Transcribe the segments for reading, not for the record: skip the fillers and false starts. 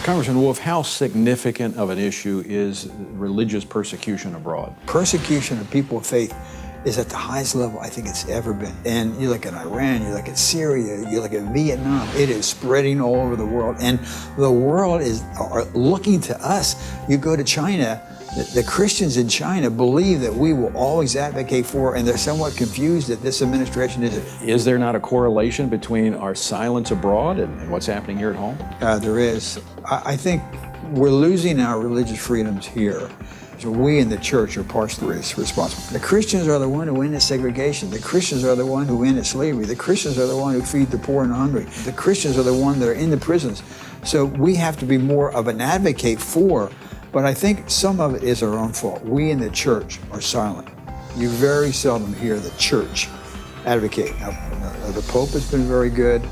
Congressman Wolf, how significant of an issue is religious persecution abroad? Persecution of people of faith is at the highest level I think it's ever been. And you look at Iran, you look at Syria, you look at Vietnam, it is spreading all over the world. And the world are looking to us. You go to China, the Christians in China believe that we will always advocate for, and they're somewhat confused that this administration isn't. Is there not a correlation between our silence abroad and what's happening here at home? There is. I think we're losing our religious freedoms here. So we in the church are partially responsible. The Christians are the one who ended segregation. The Christians are the one who ended slavery. The Christians are the one who feed the poor and the hungry. The Christians are the one that are in the prisons. So we have to be more of an advocate for, but I think some of it is our own fault. We in the church are silent. You very seldom hear the church advocate. Now, the Pope has been very good.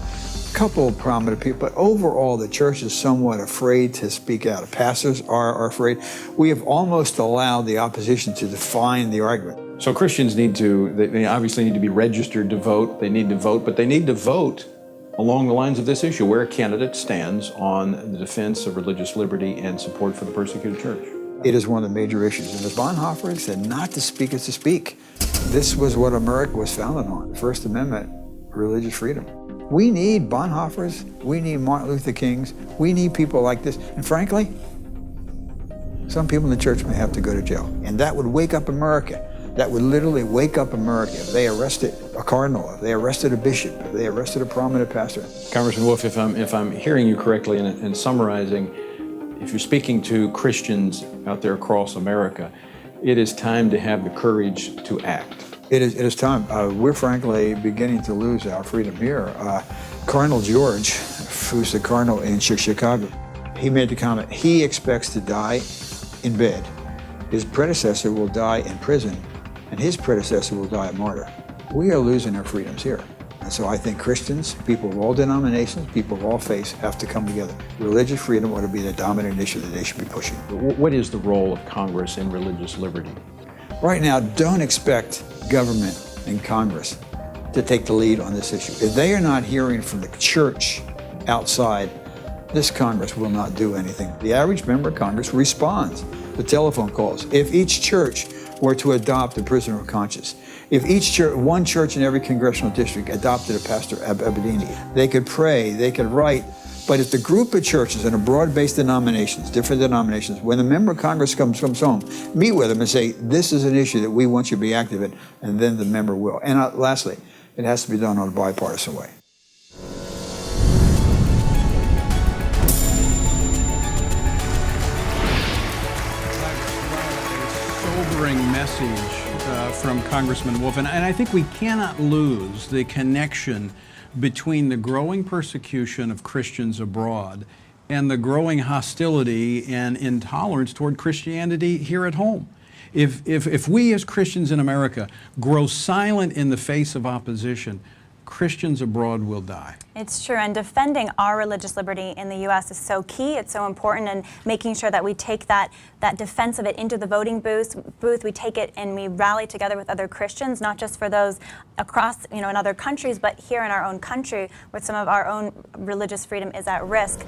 Couple of prominent people, but overall the church is somewhat afraid to speak out. Pastors are afraid. We have almost allowed the opposition to define the argument. So Christians they obviously need to be registered to vote. They need to vote, but they need to vote along the lines of this issue, where a candidate stands on the defense of religious liberty and support for the persecuted church. It is one of the major issues. And as Bonhoeffer said, not to speak is to speak. This was what America was founded on, the First Amendment, religious freedom. We need Bonhoeffers, we need Martin Luther Kings, we need people like this. And frankly, some people in the church may have to go to jail. And that would wake up America. That would literally wake up America. If they arrested a cardinal, if they arrested a bishop, if they arrested a prominent pastor. Congressman Wolf, if I'm hearing you correctly and summarizing, if you're speaking to Christians out there across America, it is time to have the courage to act. It is time. We're frankly beginning to lose our freedom here. Cardinal George, who's the cardinal in Chicago, he made the comment, he expects to die in bed. His predecessor will die in prison, and his predecessor will die a martyr. We are losing our freedoms here. And so I think Christians, people of all denominations, people of all faiths have to come together. Religious freedom ought to be the dominant issue that they should be pushing. What is the role of Congress in religious liberty? Right now, don't expect government and Congress to take the lead on this issue. If they are not hearing from the church outside, this Congress will not do anything. The average member of Congress responds to telephone calls. If each church were to adopt a prisoner of conscience, if each church, one church in every congressional district adopted a Pastor Abedini, they could pray, they could write. But if the group of churches in a broad-based denominations, different denominations, when the member of Congress comes home, meet with them and say, this is an issue that we want you to be active in, and then the member will. And lastly, it has to be done on a bipartisan way. Sobering message from Congressman Wolf, and I think we cannot lose the connection between the growing persecution of Christians abroad and the growing hostility and intolerance toward Christianity here at home. If we as Christians in America grow silent in the face of opposition, Christians abroad will die. It's true, and defending our religious liberty in the U.S. is so key. It's so important, and making sure that we take that defense of it into the voting booth. We take it and we rally together with other Christians, not just for those across, in other countries, but here in our own country, where some of our own religious freedom is at risk.